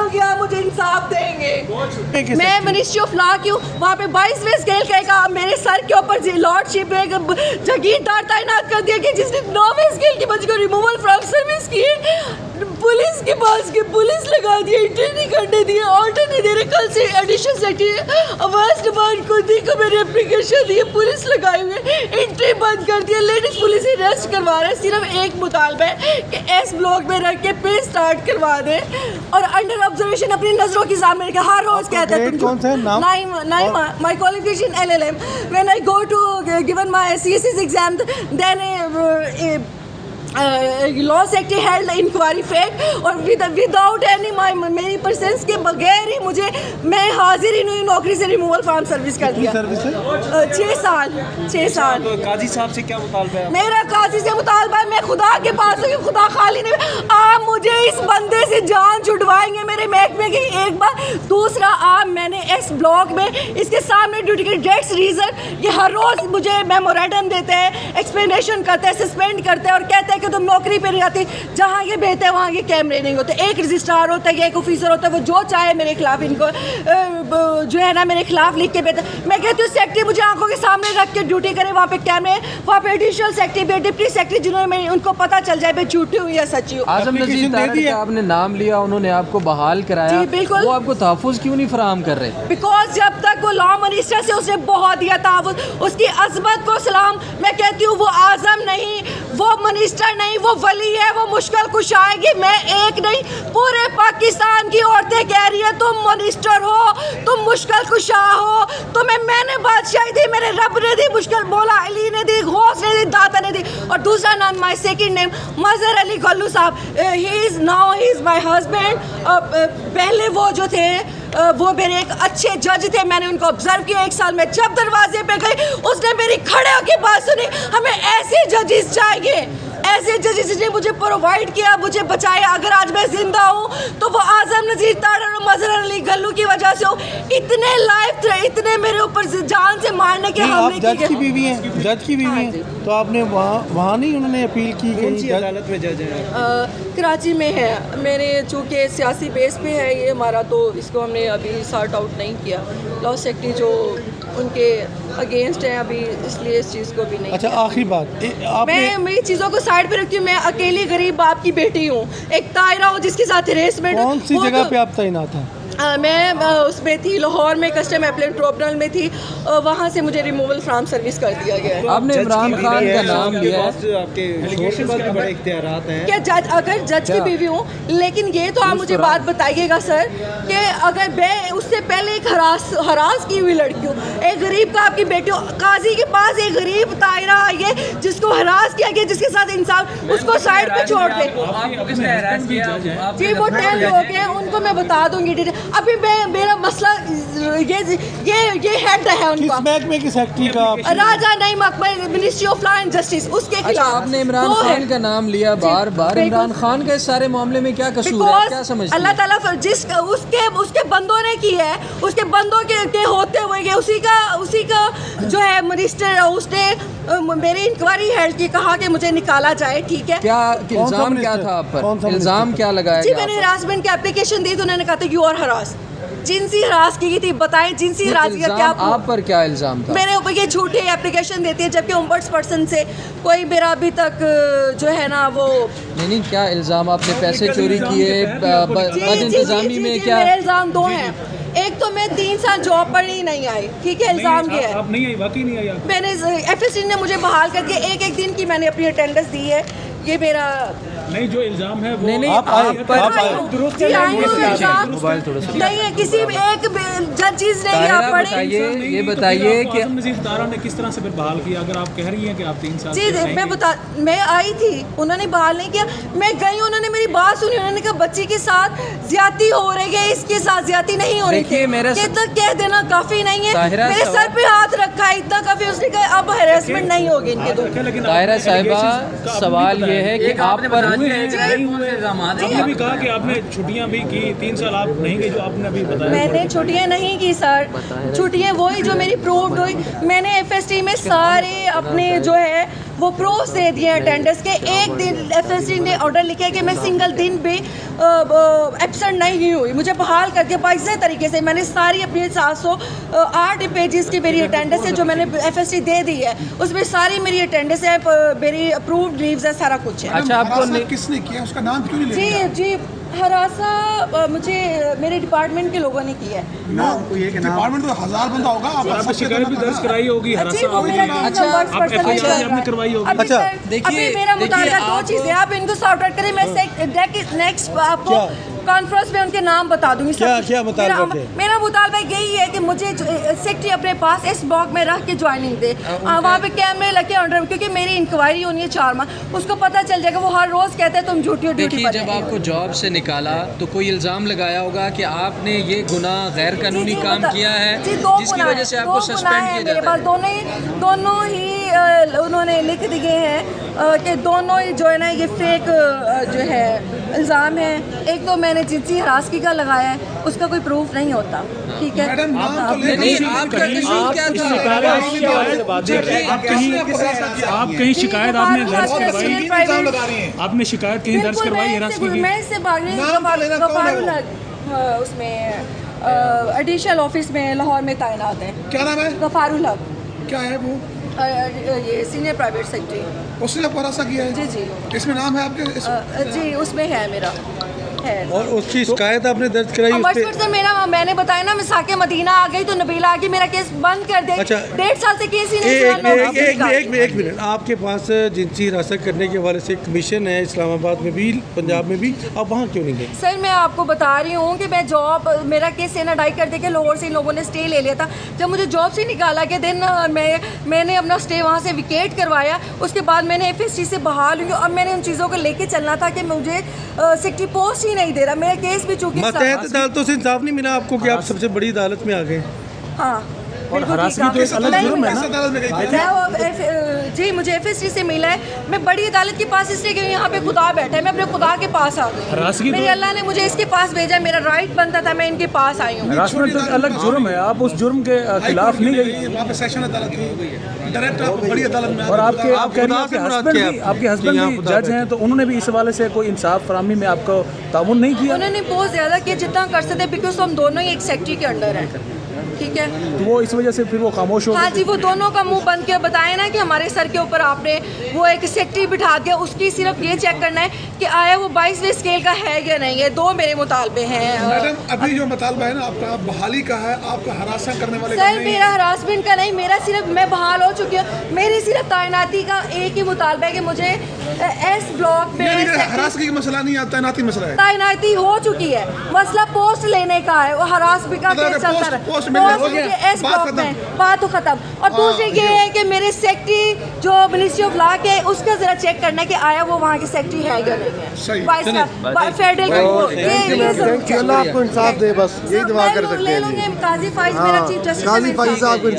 हूँ कि आप मुझे इंसाफ देंगे। मैं मिनिस्ट्री ऑफ लॉ की हूँ, वहाँ पे 22वें स्केल का मेरे सर के ऊपर लॉर्डशिप में जागीरदार तैनात कर दिया कि जिसने 9वें स्केल की बच्ची को रिमूवल फ्रॉम सर्विस की। पुलिस के पास की पुलिस लगा दिया, एंट्री नहीं करने दिए, ऑर्डर नहीं दे रहे। कल से एडिशनल सेक्रेटरी आवाज डिपार्टमेंट को देखो मेरी एप्लीकेशन दी, पुलिस लगाए हुए, एंट्री बंद कर दिया। लेडीज पुलिस अरेस्ट करवा रहे हैं। सिर्फ एक मुतालबा है कि एस ब्लॉक में रख के पे स्टार्ट करवा दे और अंडर ऑब्जर्वेशन अपनी नजरों के सामने रखे। हर रोज कहते हैं Naima, my qualification LLM। When I go to given my CSS exam, then law secretary held inquiry fake और विदाउट एनी मेरी प्रेजेंस के बगैर ही मुझे, मैं हाजिर ही नहीं, नौकरी से रिमूवल फ्रॉम सर्विस कर दिया। 6 साल। तो काजी साहब से क्या मुतालबा है? मेरा काजी से मुतालबा है, मैं खुदा के पास हूँ कि खुदा खाली नहीं, आप मुझे इस बंदे से जान छुड़वाएंगे मेरे महकमे की एक बार। दूसरा, आप मैंने इस ब्लॉक में इसके सामने ड्यूटी की डेट्स रीजन ये हर रोज मुझे मेमोरेंडम देते हैं, एक्सप्लेनेशन करते हैं, सस्पेंड करते हैं और कहते हैं कि तुम नौकरी पे नहीं आती। जहाँ ये भेजते हैं वहाँ ये कैमरे नहीं होते। एक रजिस्ट्रार होता है, एक ऑफिसर होता है, वो जो चाहे मेरे खिलाफ इनको जो है ना मेरे खिलाफ लिख के भेजता है। मैं कहती हूँ सेक्रेटरी मुझे आंखों के सामने रख के ड्यूटी करे, वहाँ पे कैमरे, वहाँ पे एडिशनल सेक्रेटरी, डिप्टी सेक्रेटरी जिन्होंने उनको पता चल जाए मैं झूठी हूँ या सच्ची हूँ। आजम नज़ीर तारड़ का आपने नाम लिया, उन्होंने आपको बहाल कराया, जी बिल्कुल। वो आपको तहफ़्फ़ुज़ क्यों नहीं फराहम कर रहे? बिकॉज जब तक वो लॉ मिनिस्टर से उसने बहुत दिया तहफ़्फ़ुज़, उसकी अज़मत को सलाम। मैं कहती हूँ वो आज़म नहीं, वो मिनिस्टर नहीं, वो वली है, वो मुश्किल कुश आएगी। मैं एक नहीं, पूरे पाकिस्तान की औरतें कह रही है तुम मिनिस्टर हो, तुम मुश्किल कुशा हो, तुम्हें मैंने बादशाही दी, मेरे रब ने दी, मुश्किल मौला अली ने दी, गौस ने दी, दाता ने दी। और दूसरा नाम, माई सेकंड नेम मजहर अली गल्लू साहब, ही इज़ माई हस्बैंड। पहले वो जो थे वो मेरे एक अच्छे जज थे, मैंने उनको ऑब्जर्व किया 1 साल में। जब दरवाजे पे गई उसने मेरी खड़े होकर बात सुनी। हमें ऐसे जजेस चाहिए, ऐसे जजेस ने मुझे प्रोवाइड किया, मुझे बचाया। अगर आज मैं जिंदा हूँ तो वो आजम नज़ीर तारड़ और मजहर अली गल्लू की वजह से हो। इतने लाइफ थे, इतने मेरे ऊपर जान से मारने के हमले किए। जज की बीवी हैं, जज की बीवी हैं, तो आपने वहाँ नहीं उन्होंने अपील की? कौन सी अदालत में जज हैं? कराची में है। मेरे चूँकि सियासी बेस पे है ये हमारा, तो इसको हमने अभी सॉर्ट आउट नहीं किया। लॉ सेक्रेटरी जो उनके अगेंस्ट हैं अभी, इसलिए इस चीज़ को भी नहीं। अच्छा, आखिरी बात, मैं मेरी चीज़ों को साइड पे रखती हूँ। मैं अकेली गरीब बाप की बेटी हूँ। एक तायरा हो जिसके साथ हरेसमेंट। कौन सी जगह पे आप तैनात हैं? मैं उसमें थी, लाहौर में कस्टम एप्लेंट ट्रिब्यूनल में थी। वहाँ से मुझे रिमूवल फ्रॉम सर्विस कर दिया गया है। आपने इमरान खान का नाम लिया है, आपके एलिगेशंस के बड़े इख्तियारात हैं। क्या जज, अगर जज की बीवी हूँ, लेकिन ये तो आप मुझे बात बताइएगा सर कि अगर मैं उससे पहले एक हरास की हुई लड़की हूँ, एक गरीब का आपकी बेटी हो, काजी के पास एक गरीब तायरा आई है जिसको हरास किया गया, जिसके साथ इंसान, उसको साइड पे छोड़ दे। जी वो 10 लोग हैं, उनको मैं बता दूंगी डिटेल। अभी मेरा मसला ये हेड है उनका, किस महकमे की सेक्रेटरी का? Raja Naeem Akbar, ministry of law and justice, उसके खिलाफ। आपने इमरान खान का नाम लिया बार बार, इमरान खान का इस सारे मामले में क्या कसूर है, क्या समझते हैं? अल्लाह ताला जिस उसके बंदों ने की है, उसके बंदों के होते हुए उसी का जो है मिनिस्टर, उसने मेरी इंक्वायरी हेल्ड की, कहा कि मुझे निकाला जाए। ठीक है, क्या इल्जाम क्या था आप पर? इल्जाम क्या लगाया? जी मैंने हरासमेंट की एप्लीकेशन दी तो उन्होंने कहा था यू आर हरास, जिनसी हरास की गई थी। बताएं जिनसी हरास का क्या आप पर क्या इल्जाम था? मेरे ऊपर ये झूठी एप्लीकेशन देती है, जबकि ओम्बड्स पर्सन से कोई मेरा अभी तक जो है ना वो नहीं, क्या इल्जाम? आपने पैसे चोरी किए, बदइंतजामी में क्या? मेरे इल्जाम 2 हैं। एक तो मैं 3 साल जॉब पर ही नहीं आई, ठीक है, इल्जाम ये है। आप नहीं आई, वाकई नहीं आई। मैंने FSC ने मुझे बहाल करके एक दिन की मैंने अपनी अटेंडेंस दी है। ये मेरा नहीं, जो इल्जाम है वो नहीं आप दुरुस्त नहीं है, किसी भी एक चीज नहीं आप पढ़े। ये बताइए कि आजम नज़ीर तारड़ ने किस तरह से फिर बहाल किया? अगर आप कह रही हैं कि आप 3 साल जी मैं आई थी, उन्होंने बहाल नहीं किया। मैं गई, उन्होंने मेरी बात सुनी, उन्होंने कहा बच्ची के साथ ज्यादती हो रही है, इसके साथ ज्यादती नहीं हो रही थी। इतना कह देना काफी नहीं है, मेरे सर पे हाथ रखा है, इतना काफी। उसने कहा अब हेरासमेंट नहीं होगी इनके दो। ताहिरा साहिबा, सवाल ये है कि आप पर आपने भी कहा कि आपने छुट्टियां भी की, 3 साल आप नहीं गई, जो आपने अभी बताया। मैंने छुट्टियां नहीं की सर, छुट्टियां वही जो मेरी प्रूव्ड हुई। मैंने FST में सारे अपने जो है वो प्रूफ दे दिए अटेंडेंस के। एक दिन FSD ने ऑर्डर लिखा है कि मैं सिंगल दिन भी एब्सेंट नहीं हुई, मुझे बहाल करके बाइज़े तरीके से मैंने सारी अपनी 708 पेजेस की मेरी अटेंडेंस है जो मैंने FSD दे दी है, उसमें सारी मेरी अटेंडेंस है, मेरी अप्रूव्ड लीव्स है, सारा कुछ है। अच्छा, आपको किसने किया, उसका नाम क्यों नहीं ले जी हरासा मुझे मेरे डिपार्टमेंट के लोगों ने किया है। डिपार्टमेंट तो 1000 बंदा होगा। आपने शिकायत भी दर्ज कराई होगी जी, वो मेरा अच्छा, नंबर आप FSD आपने करवाई होगी। अच्छा देखिए, अभी मेरा मुतालबा दो आप- चीज़ें, आप इनको सॉर्ट आउट करें, मैं नेक्स्ट आपको कॉन्फ्रेंस में उनके नाम बता दूंगी। क्या मुतालबा है? मेरा मुतालबा यही है कि मुझे सेक्रेटरी अपने पास इस ब्लॉक में रख के ज्वाइनिंग दे, वहाँ पे कैमरे लगे अंडर, क्योंकि मेरी इंक्वायरी होनी है 4 माह, उसको पता चल जाएगा। वो हर रोज़ कहते हैं तुम झूठी ड्यूटी देखिए, पर जब नहीं आपको जॉब से निकाला तो कोई इल्ज़ाम लगाया होगा कि आपने ये गुनाह गैर कानूनी काम किया है जिसकी वजह से आपको सस्पेंड किया मेरे जाता पास है। दोनों ही उन्होंने लिख दिए हैं कि दोनों ही जो है ना ये फेक जो है इल्ज़ाम है। एक तो मैंने जिनसी हरासगी का लगाया है, उसका कोई प्रूफ नहीं होता, ठीक है। मैडम, नाम तो ले नहीं, आपका कसूर क्या था? आप कहीं शिकायत आपने दर्ज करवाई? आपने शिकायत कहीं दर्ज करवाई हरासगी की? मैं इससे भाग उसमें एडिशनल ऑफिस में लाहौर में तैनात है। क्या नाम है, गफारुल हक, क्या है वो? ये सीनियर प्राइवेट सेक्रेटरी। उसने आपको हरासा किया है? जी जी इसमें नाम है आपके? जी उसमें है मेरा है। और उसकी शिकायत आपने दर्ज कराई? बचपन से मैंने बताया ना, मैं साके मदीना आ गई तो नबीला आके मेरा केस बंद कर दे। अच्छा। 1.5 साल से केस ही नहीं एक मिनट, आपके पास जिनसी हिरासत करने के हवाले से कमीशन है इस्लामाबाद में भी, पंजाब में भी, आप वहाँ क्यों नहीं गए? सर मैं आपको बता रही हूँ कि मैं जॉब, मेरा केस एनआईडी कर दे के लोगों से इन लोगों ने स्टे ले लिया था। जब मुझे जॉब से निकाला के दिन मैंने अपना स्टे वहाँ से विकेट करवाया, उसके बाद मैंने FSD से बहाल हुई। अब मैंने उन चीज़ों को लेके चलना था कि मुझे सेक्रेटरी पोस्ट ही नहीं दे रहा, मेरा केस भी चूंकि मतहत अदालतों से इंसाफ नहीं मिला आपको कि आप सबसे बड़ी अदालत में आ गए? हाँ और हरासगी तो एक अलग जुर्म है ना। अदालत में गई थी? मैं वो जी मुझे FSD से मिला है। मैं बड़ी अदालत के पास इसलिए गई, यहाँ पे खुदा बैठा है, मैं अपने खुदा के पास आ हरासगी गई। मेरे तो- अल्लाह ने मुझे इसके पास भेजा, मेरा राइट बनता था, मैं इनके पास आई हूँ। हरासमेंट तो एक अलग जुर्म है, आप उस जुर्म के खिलाफ नहीं गई। वहाँ पे सेशन अदालत थी, डायरेक्ट आप बड़ी अदालत में और आपके आप कह रही हैं खुदा से आपके मुराद हस्बैंड क्या भी है? आपके हस्बैंड यहाँ भी खुदा जज हैं, तो उन्होंने भी इस हवाले से कोई इंसाफ फराहमी में आपको ताउन नहीं किया? उन्होंने बहुत ज़्यादा किया जितना कर सकते, बिकॉज हम दोनों ही एक सेक्रेटरी के अंडर हैं, ठीक है। तो वो इस वजह से फिर वो खामोश हो हाँ गए? जी, वो दोनों का मुंह बंद किया। बताया ना कि हमारे सर के ऊपर आपने वो एक सेक्रेटरी बिठा दिया, उसकी सिर्फ ये चेक करना है कि आया वो 22वें स्केल का है या नहीं है। 2 मेरे मुतालबे हैं। मैडम, अभी जो मुतालबा है ना आपका बहाली का है, आपका हरासा करने वाले का सर नहीं मेरा है। हरासमेंट का नहीं, मेरा सिर्फ मैं बहाल हो चुकी हूँ। मेरी सिर्फ तैनाती का एक ही मुतालबा है कि मुझे एस ब्लॉक में नहीं, सेक्रेटरी- हरासगी का मसला नहीं है, तैनाती मसला है। तैनाती हो चुकी है, मसला पोस्ट लेने का है। वो हरास भी का मतलब केस चलता रहा। पोस्ट मिल गया, हो गया, मुझे एस बात ब्लॉक खत्म। में बात तो खत्म। और दूसरी ये है कि मेरे सेक्रेटरी जो मिनिस्ट्री ऑफ लॉ के, उसका जरा चेक करना है कि आया वो वहाँ के सेक्रेटरी है या नहीं है। सही। फेडरल अल्लाह आपको इंसाफ दे, बस यही दुआ कर सकते ले हैं। लूंगे। काजी फाइज मेरा चीफ जस्टिस काजी फाइज साहब को